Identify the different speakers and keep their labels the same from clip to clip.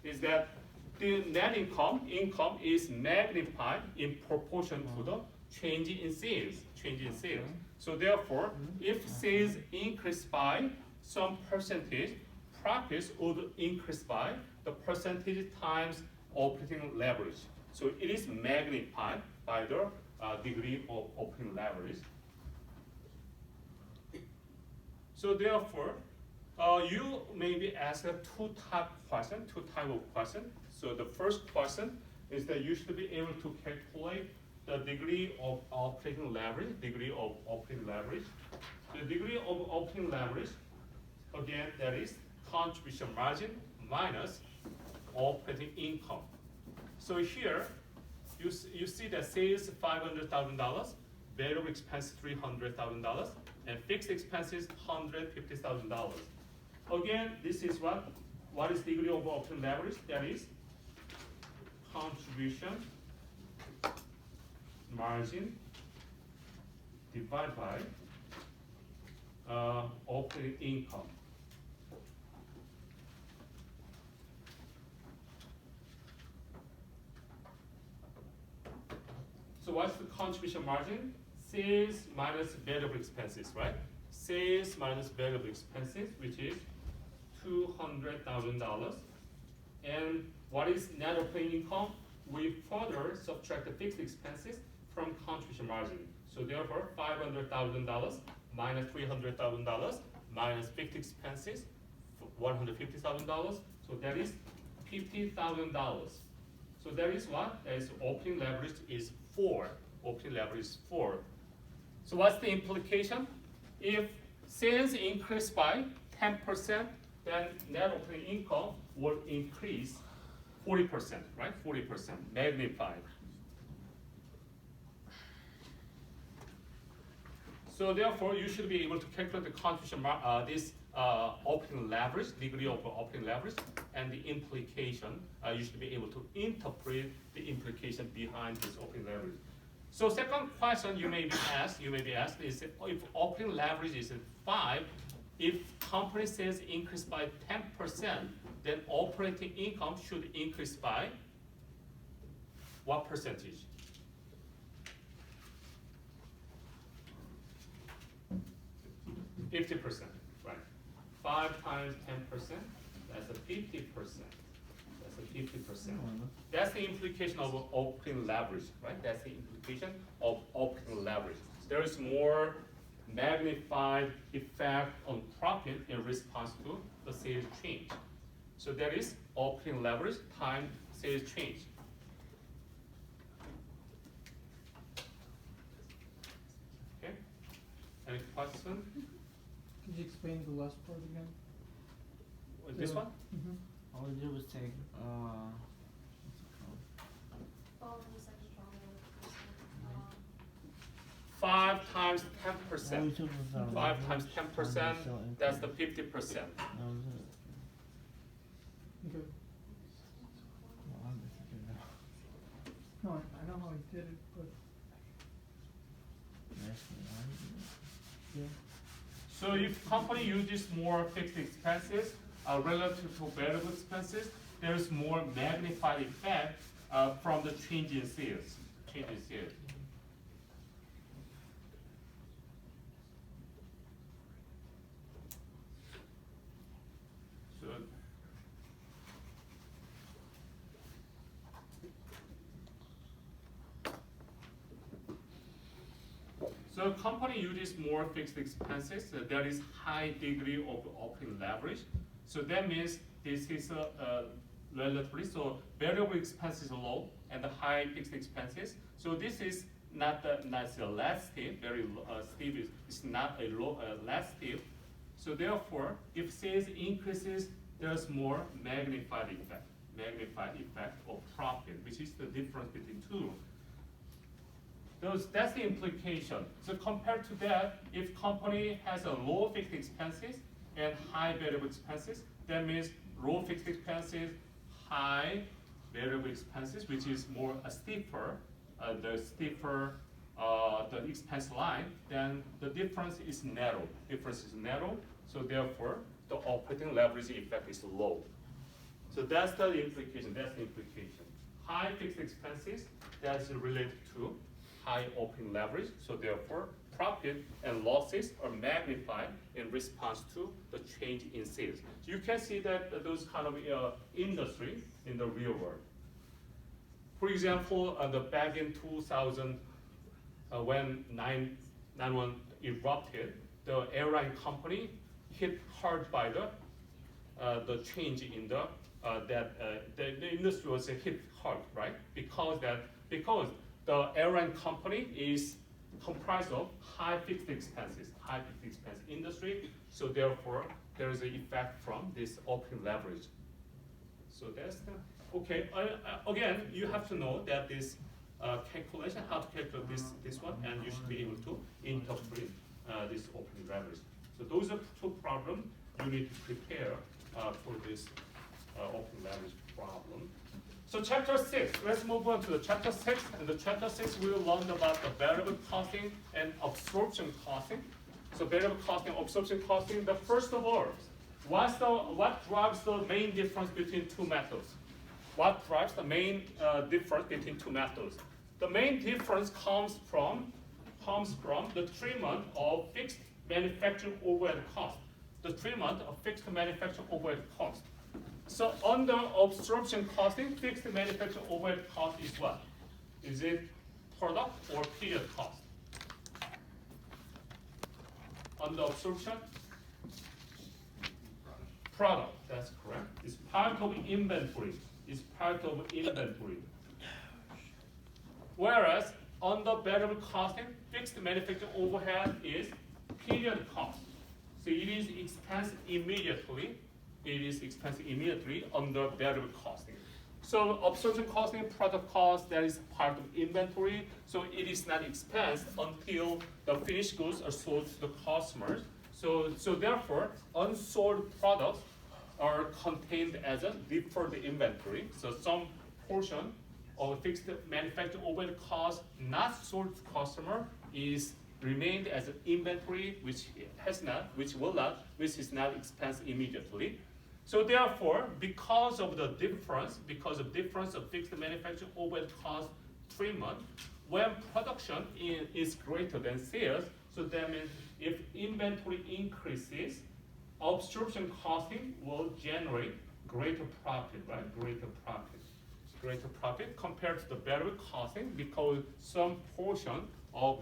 Speaker 1: is that the net income is magnified in proportion to the change in sales. So therefore, if sales increase by some percentage, profits would increase by the percentage times operating leverage. So it is magnified by the degree of operating leverage. So therefore, you may be asked two type of question. So the first question is that you should be able to calculate the degree of operating leverage. The degree of operating leverage, again, that is contribution margin minus operating income. So here, you see that sales $500,000, variable expense $300,000, and fixed expenses $150,000. Again, this is what is degree of operating leverage? That is contribution margin divided by operating income. So what's the contribution margin? Sales minus variable expenses, right? Sales minus variable expenses, which is $200,000. And what is net operating income? We further subtract the fixed expenses from contribution margin. So therefore, $500,000 minus $300,000 minus fixed expenses, $150,000. So that is $50,000. So that is what? That is operating leverage is 4. Operating leverage is 4. So what's the implication? If sales increase by 10%, then net operating income will increase 40%, right? 40%, magnified. So therefore, you should be able to calculate the contribution, operating leverage, degree of operating leverage, and the implication. You should be able to interpret the implication behind this operating leverage. So second question you may be asked is if operating leverage is 5, if company sales increase by 10%, then operating income should increase by what percentage? %, right? 5 times 10%, that's a 50%. That's the implication of operating leverage, right? That's the implication of operating leverage. There is more magnified effect on profit in response to the sales change. So that is operating leverage times sales change. Okay? Any question?
Speaker 2: Could you explain the last part again?
Speaker 1: This one?
Speaker 2: Mm-hmm.
Speaker 3: All we did was take, what's it called?
Speaker 4: Oh, the second problem.
Speaker 1: 5 times 10%.
Speaker 3: All we took was,
Speaker 1: 5 times 10%, that's the 50%.
Speaker 3: That was it.
Speaker 2: Okay.
Speaker 3: Well, I'm just thinking now.
Speaker 2: No, I know how he did it, but yeah.
Speaker 1: So if company uses more fixed expenses relative to variable expenses, there is more magnified effect from the change in sales. So company uses more fixed expenses. There is high degree of operating leverage. So that means this is relatively, so variable expenses are low and the high fixed expenses. So this is not a less steep, very steep. It's not a less steep. So therefore, if sales increases, there's more magnified effect of profit, which is the difference between two. That's the implication. So compared to that, if company has a low fixed expenses and high variable expenses, that means low fixed expenses, high variable expenses, which is more steeper, the expense line, then the difference is narrow. So therefore, the operating leverage effect is low. So that's the implication. That's the implication. High fixed expenses, that's related to high operating leverage. So therefore, profit and losses are magnified in response to the change in sales. So you can see that those kind of industry in the real world. For example, back in 2000, when 9/11 erupted, the airline company hit hard by the change in the industry was hit hard, right? Because the airline company is comprised of high fixed expense industry. So therefore, there is an effect from this operating leverage. So that's the okay. Again, you have to know that this calculation, how to calculate this one, and you should be able to interpret this operating leverage. So those are two problems you need to prepare for this operating leverage problem. So chapter 6, let's move on to the chapter 6. And the chapter 6 we will learn about the variable costing and absorption costing. So variable costing, absorption costing. The first of all, what drives the main difference between two methods? What drives the main difference between two methods? The main difference comes from the treatment of fixed manufacturing overhead cost. The treatment of fixed manufacturing overhead cost. So under absorption costing, fixed manufacturing overhead cost is what? Is it product or period cost? Under absorption? Product, that's correct. It's part of inventory. It's part of inventory. Whereas under variable costing, fixed manufacturing overhead is period cost. So it is expensed immediately. It is expensed immediately under variable costing. So absorption costing, product cost, that is part of inventory. So it is not expensed until the finished goods are sold to the customers. So therefore, unsold products are contained as a deferred inventory. So some portion of fixed manufacturing overhead cost not sold to customer is remained as an inventory which is not expensed immediately. So therefore, because of difference of fixed manufacturing overhead cost treatment, when production is greater than sales, so that means if inventory increases, absorption costing will generate greater profit, right? Greater profit compared to the variable costing, because some portion of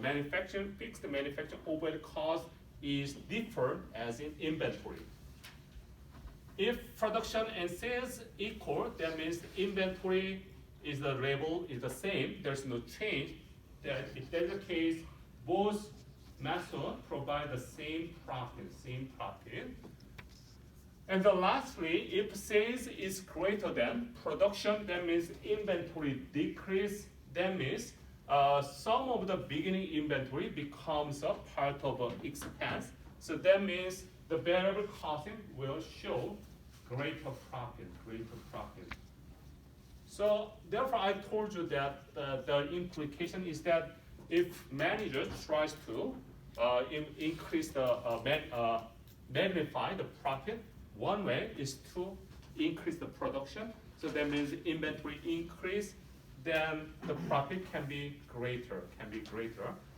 Speaker 1: fixed manufacturing overhead cost is deferred as in inventory. If production and sales equal, that means inventory is the level is the same. There's no change. If that's the case, both methods provide the same profit. And then lastly, if sales is greater than production, that means inventory decrease. That means some of the beginning inventory becomes a part of an expense. So that means the variable costing will show greater profit. So therefore, I told you that the implication is that if manager tries to increase magnify the profit, one way is to increase the production. So that means inventory increase, then the profit can be greater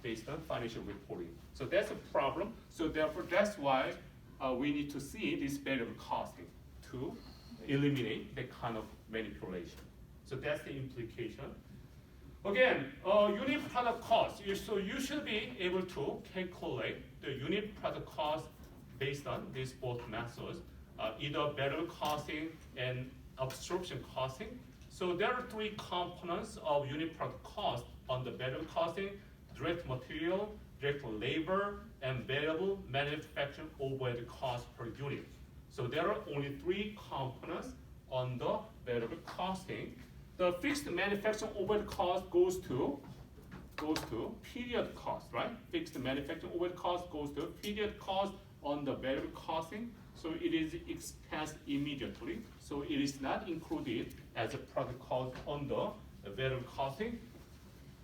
Speaker 1: based on financial reporting. So that's a problem. So therefore, that's why we need to see this variable costing to eliminate that kind of manipulation. So that's the implication. Again, unit product cost. So you should be able to calculate the unit product cost based on these both methods, either variable costing and absorption costing. So there are three components of unit product cost on the variable costing: direct material, direct labor, and variable manufacturing overhead cost per unit. So there are only three components on the variable costing. The fixed manufacturing overhead cost goes to period cost, right? Fixed manufacturing overhead cost goes to period cost on the variable costing. So it is expensed immediately. So it is not included as a product cost on the variable costing.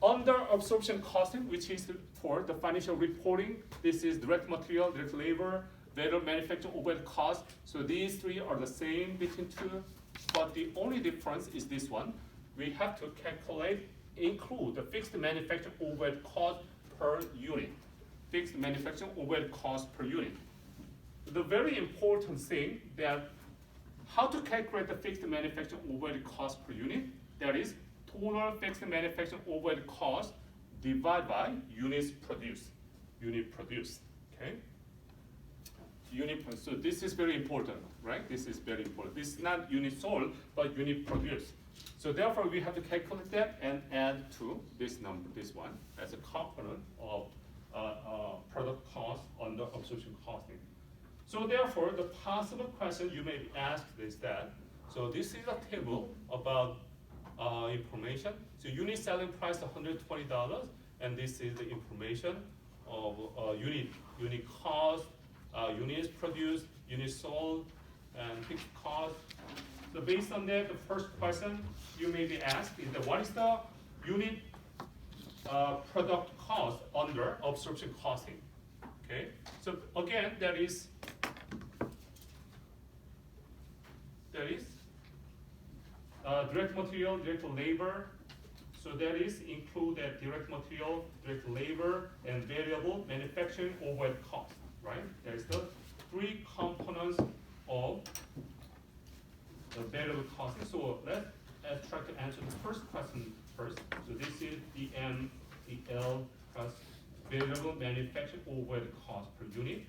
Speaker 1: Under absorption costing, which is for the financial reporting, this is direct material, direct labor, variable manufacturing overhead cost. So these three are the same between two but the only difference is this one. We have to include the fixed manufacturing overhead cost per unit. Fixed manufacturing overhead cost per unit. The very important thing that how to calculate the fixed manufacturing overhead cost per unit, that is total fixed manufacturing overhead cost divided by units produced. Okay? So this is very important, right? This is very important. This is not unit sold, but unit produced. So therefore, we have to calculate that and add to this number, this one, as a component of product cost under absorption costing. So therefore, the possible question you may be asked is that, so this is a table about information. So unit selling price $120, and this is the information of unit cost, units produced, units sold, and fixed cost. So based on that, the first question you may be asked is that what is the unit product cost under absorption costing? Okay, so again, there is direct material, direct labor. So that is include that direct material, direct labor, and variable manufacturing overhead cost, right? There is the three components of the variable costing. So let's try to answer the first question first. So this is the MCL plus variable manufacturing overhead cost per unit.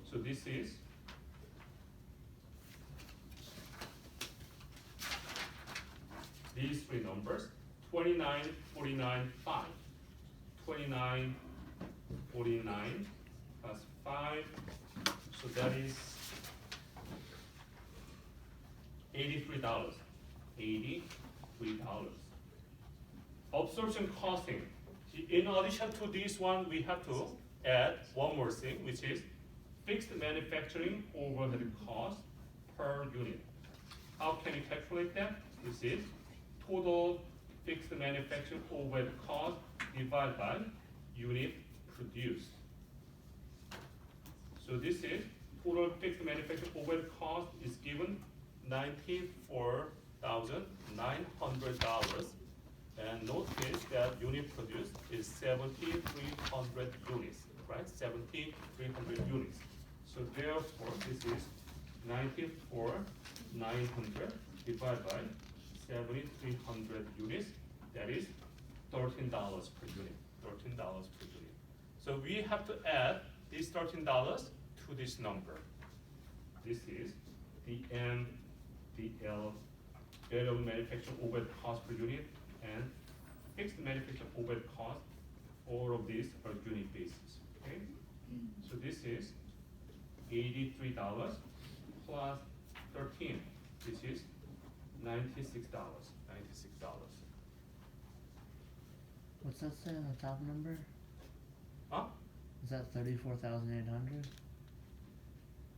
Speaker 1: So this is these three numbers, 29, 49, 5. 29, 49 plus 5, so that is $83. $83. Absorption costing. In addition to this one, we have to add one more thing, which is fixed manufacturing overhead cost per unit. How can you calculate that? This is total fixed manufacturing overhead cost divided by unit produced. So this is total fixed manufacturing overhead cost is given $94,900, and notice that unit produced is 7,300 units, right? 7,300 units. So therefore, this is 94,900 divided by 7,300 units. That is $13 per unit. $13 per unit. So we have to add this $13 to this number. This is the MDL, variable manufacturing overhead cost per unit, and fixed manufacturing overhead cost. All of these are unit basis. Okay. So this is $83 plus 13, which is $96.
Speaker 3: What's that say on the top number?
Speaker 1: Huh?
Speaker 3: Is that 34,800?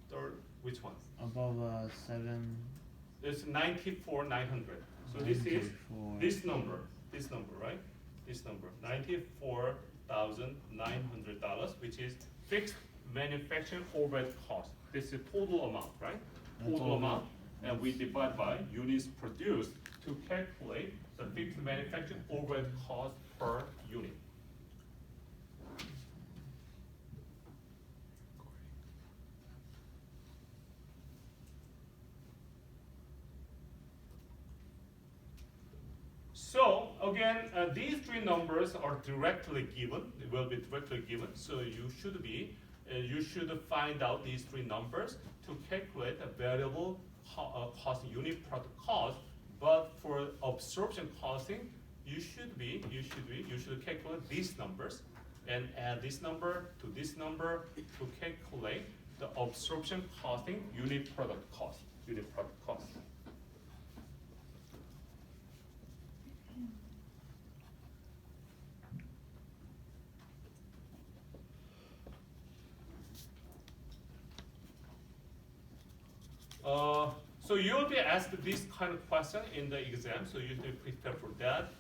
Speaker 1: Third, which one?
Speaker 3: Above 7.
Speaker 1: It's 94,900. So this is
Speaker 3: 94.
Speaker 1: this number, right? This number, $94,900, which is fixed manufacturing overhead cost. This is total amount, right?
Speaker 3: That's
Speaker 1: Total
Speaker 3: all
Speaker 1: amount, and we divide by units produced to calculate the fixed manufacturing overhead cost per unit. So again, these three numbers are directly given. It will be directly given. So you should find out these three numbers to calculate a variable cost unit product cost. But for absorption costing, you should calculate these numbers and add this number to calculate the absorption costing unit product cost. So you'll be asked this kind of question in the exam, so you should prepare for that.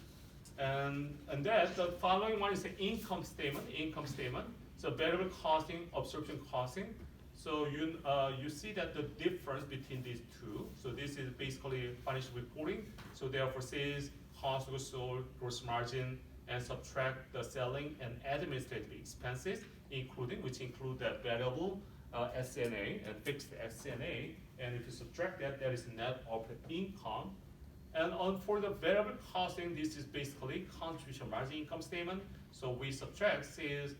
Speaker 1: And then the following one is the income statement. So variable costing, absorption costing. So you see that the difference between these two. So this is basically financial reporting. So therefore, sales, cost of goods sold, gross margin, and subtract the selling and administrative expenses, which include the variable SNA and fixed SNA. And if you subtract that, that is net operating income. And for the variable costing, this is basically contribution margin income statement. So we subtract sales,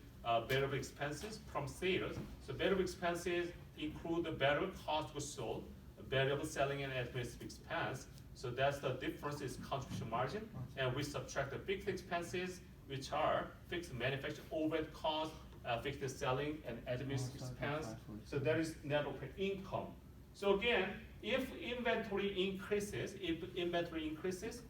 Speaker 1: variable expenses from sales. So variable expenses include the variable cost of goods sold, variable selling and administrative expense. So that's the difference is contribution margin. And we subtract the fixed expenses, which are fixed manufacturing overhead cost, fixed selling and administrative expense. So that is net operating income. So again, if inventory increases,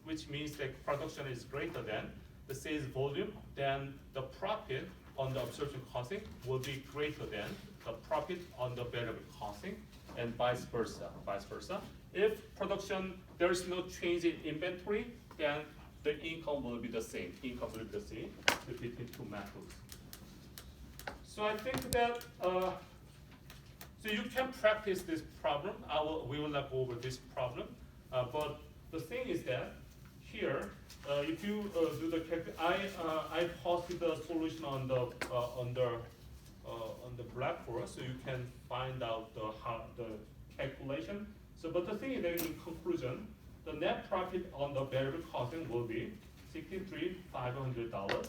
Speaker 1: which means that production is greater than the sales volume, then the profit on the absorption costing will be greater than the profit on the variable costing, and vice versa. If production, there is no change in inventory, then the income will be the same. Between two methods. So I think that so you can practice this problem. We will not go over this problem, but the thing is that here, if you do the I posted the solution on the Blackboard, so you can find out the calculation. So, but the thing is that in conclusion, the net profit on the variable costing will be $63,500,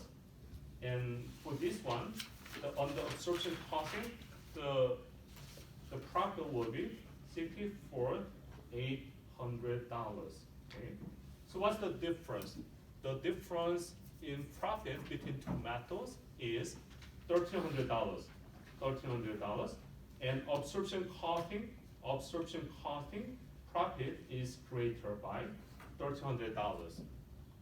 Speaker 1: and for this one, on the absorption costing, the profit will be $64,800. Okay. So what's the difference? The difference in profit between two methods is $1,300. And absorption costing profit is greater by $1,300.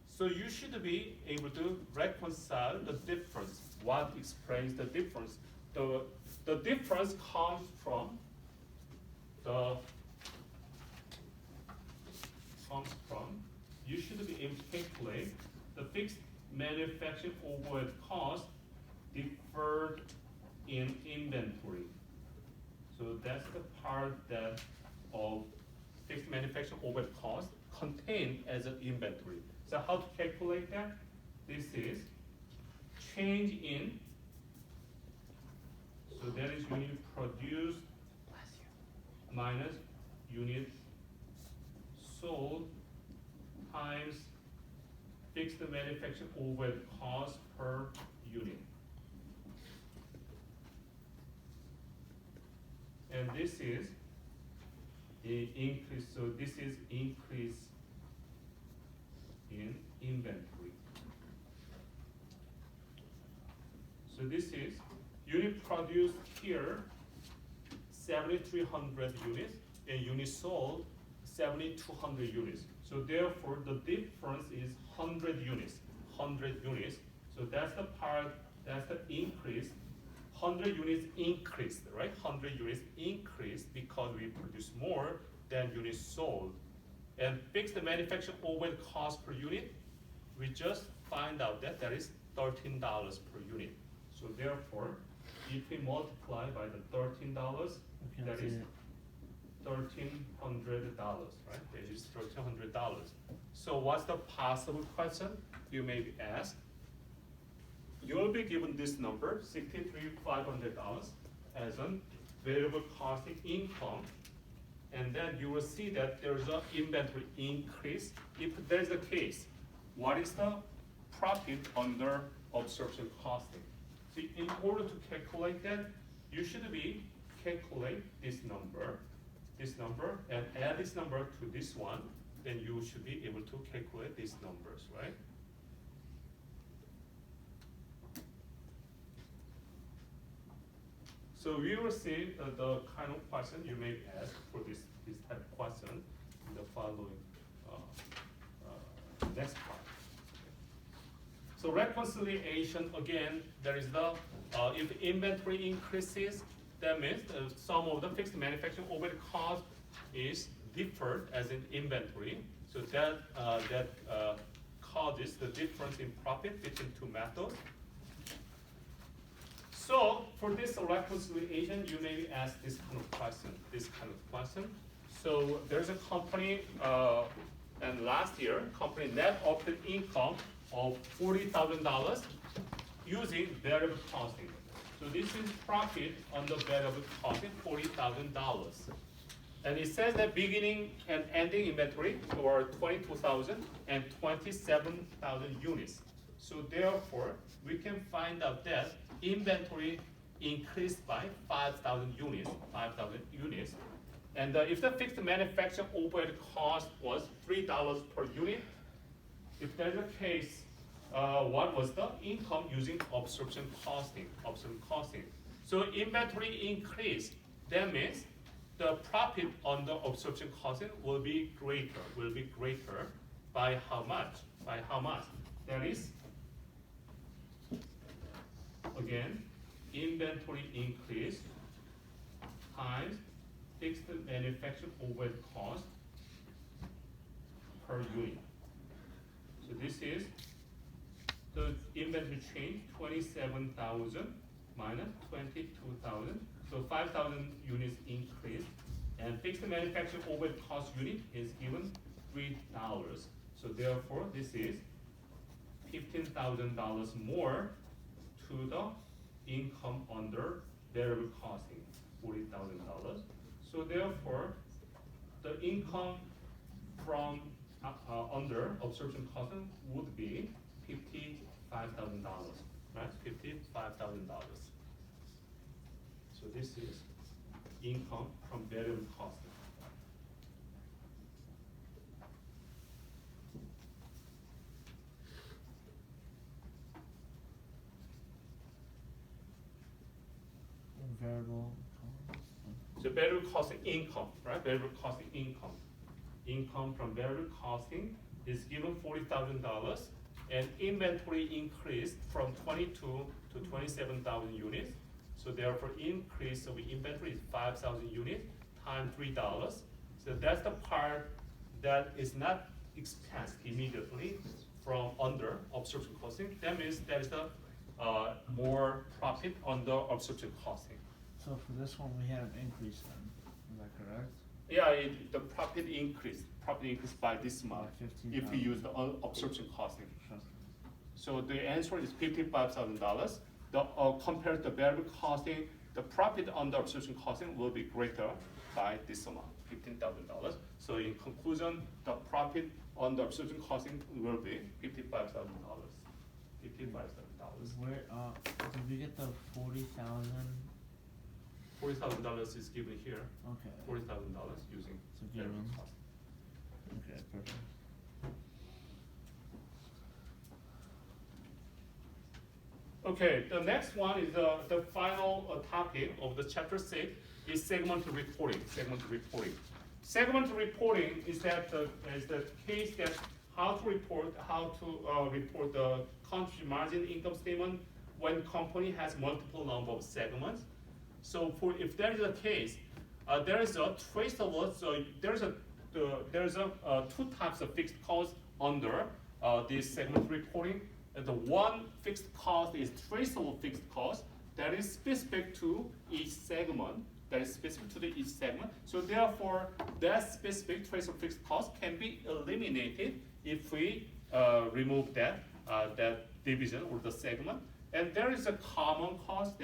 Speaker 1: So you should be able to reconcile the difference. What explains the difference? The difference comes from you should be able to calculate the fixed manufacturing overhead cost deferred in inventory. So that's the part that of fixed manufacturing overhead cost contained as an inventory. So how to calculate that? This is change in, so that is unit produced minus unit sold times fixed manufacturing overhead cost per unit. And this is the increase, so this is increase in inventory. So this is unit produced here 7,300 units and unit sold 7,200 units. So therefore the difference is 100 units. So that's the part, that's the increase. 100 units increased, right? 100 units increased because we produce more than units sold. And fixed the manufacturing overhead cost per unit, we just find out that that is $13 per unit. So therefore, if we multiply by the $13, that is $1,300, right? That is $1,300. So what's the possible question you may be asked? You will be given this number, $63,500, as a variable costing income, and then you will see that there is an inventory increase. If there is a case, what is the profit under absorption costing? So in order to calculate that, you should be calculate this number, and add this number to this one, then you should be able to calculate these numbers, right? So we will see the kind of question you may ask for this type of question in the following next part. So reconciliation, again, there is the, if inventory increases, that means some of the fixed manufacturing overhead cost is deferred as in inventory. So that causes the difference in profit between two methods. So for this reconciliation, you may ask this kind of question. So there's a company, and last year, company net operating income of $40,000 using variable costing. So this is profit on the variable costing, $40,000. And it says that beginning and ending inventory were 22,000 and 27,000 units. So therefore, we can find out that inventory increased by 5,000 units. And if the fixed manufacturing overhead cost was $3 per unit, if that's the case, what was the income using absorption costing? So inventory increased. That means the profit on the absorption costing will be greater by how much? That is, again, inventory increase times fixed manufacturing overhead cost per unit. So this is the inventory change, 27,000 minus 22,000. So 5,000 units increase, and fixed manufacturing overhead cost unit is given $3. So therefore, this is $15,000 more to the income under variable costing, $40,000. So therefore, the income from under absorption costing would be $55,000, right? $55,000. So this is income from variable costing.
Speaker 3: Variable.
Speaker 1: So variable costing income, right? Variable costing income. Income from variable costing is given $40,000, and inventory increased from 22 to 27,000 units. So therefore, increase of inventory is 5,000 units times $3. So that's the part that is not expensed immediately from under absorption costing. That means there is the more profit under absorption costing.
Speaker 3: So for this one, we have increase then, is that correct?
Speaker 1: Yeah, the profit increased by this amount
Speaker 3: By
Speaker 1: if we
Speaker 3: 15,000.
Speaker 1: use the absorption costing.
Speaker 3: Sure.
Speaker 1: So the answer is $55,000. Compared to variable costing, the profit on the absorption costing will be greater by this amount, $15,000. So in conclusion, the profit on the absorption costing will be $55,000.
Speaker 3: Where, did we get the 40,000?
Speaker 1: $40,000 is given here.
Speaker 3: Okay.
Speaker 1: $40,000 using
Speaker 3: So
Speaker 1: variable
Speaker 3: given.
Speaker 1: costing.
Speaker 3: Okay, perfect.
Speaker 1: Okay, the next one is the final topic of the chapter 6 is segment reporting. Segment reporting is the case that how to report the country margin income statement when company has multiple number of segments. So if there is a case, there is a traceable. So there's two types of fixed costs under this segment reporting. The one fixed cost is traceable fixed cost that is specific to each segment. So therefore, that specific traceable fixed cost can be eliminated if we remove that division or the segment. And there is a common cost.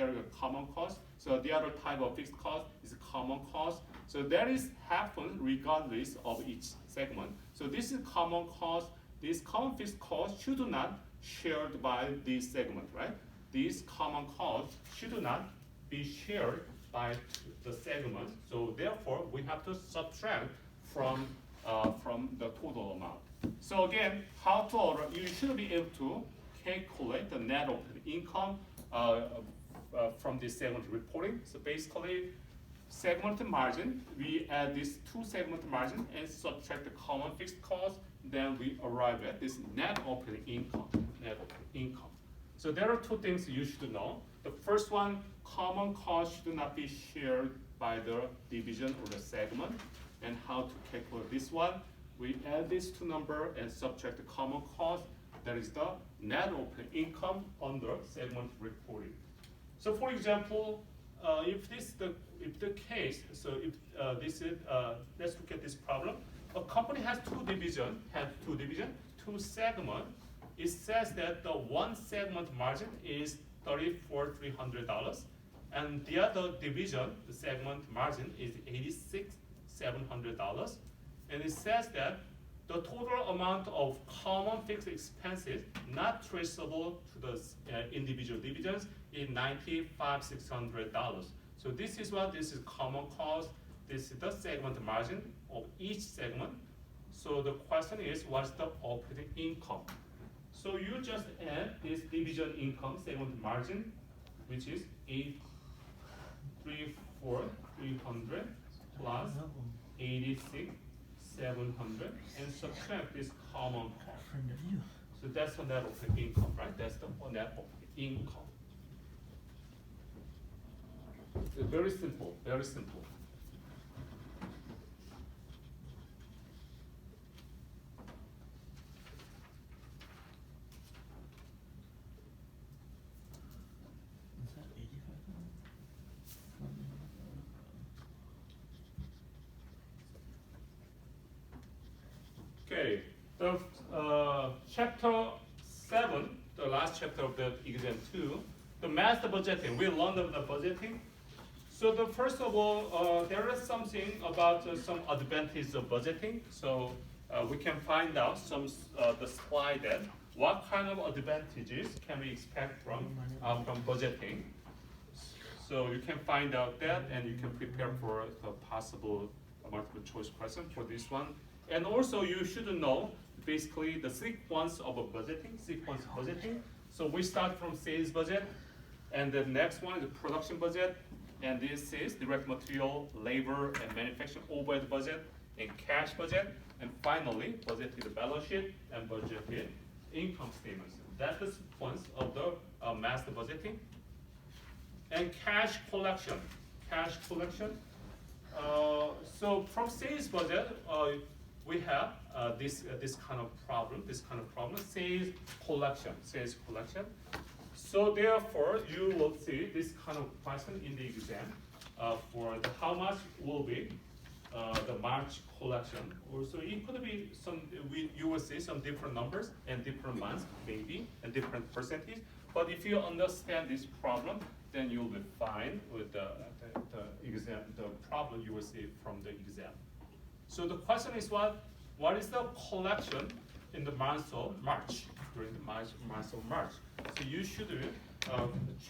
Speaker 1: So the other type of fixed cost is a common cost. So that is happen regardless of each segment. So this is common cost. This common fixed cost should not shared by this segment, right? These common costs should not be shared by the segment. So therefore, we have to subtract from the total amount. So again, you should be able to calculate the net operating income from this segment reporting. So basically, segment margin, we add this two segment margin and subtract the common fixed cost, then we arrive at this net operating income. So there are two things you should know. The first one, common cost should not be shared by the division or the segment. And how to calculate this one? We add these two numbers and subtract the common cost. That is the net operating income under segment reporting. So for example, if the case, so if this is, let's look at this problem. A company has two division, two segment. It says that the one segment margin is $34,300, and the other division, the segment margin is $86,700, and it says that the total amount of common fixed expenses not traceable to the individual divisions is $95,600. So this is common cost. This is the segment margin of each segment. So the question is, what's the operating income? So you just add this division income segment margin, which is 834,300 plus 86,700, and subtract this common cost.
Speaker 3: Friend of you.
Speaker 1: So that's the net operating income, right? That's the net operating income. It's very simple, very simple.
Speaker 3: Is that 85,000?
Speaker 1: Okay, the chapter 7, the last chapter of the exam 2, the master budgeting. We learned about the budgeting. So the first of all, there is something about some advantages of budgeting. So we can find out some the slide that what kind of advantages can we expect from budgeting. So you can find out that, and you can prepare for a possible multiple choice question for this one. And also you should know basically the sequence of a budgeting. So we start from sales budget, and the next one is the production budget, and this is direct material, labor, and manufacturing overhead budget, and cash budget, and finally budgeted balance sheet and budgeted income statements. That's the sequence of the master budgeting. And cash collection. So from sales budget, we have this kind of problem. Sales collection. So therefore, you will see this kind of question in the exam for the how much will be the March collection. Also, it could be you will see some different numbers and different months, maybe, and different percentage. But if you understand this problem, then you'll be fine with the exam, the problem you will see from the exam. So the question is what is the collection in the month of March, during the month of March? So you should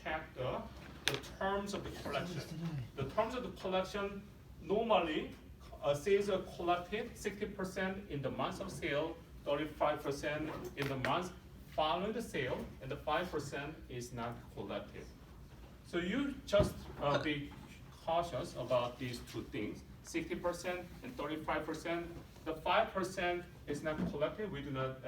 Speaker 1: check the terms of the collection. The terms of the collection, normally sales are collected 60% in the month of sale, 35% in the month following the sale, and the 5% is not collected. So you just be cautious about these two things, 60% and 35%. The 5% is not collected. We do not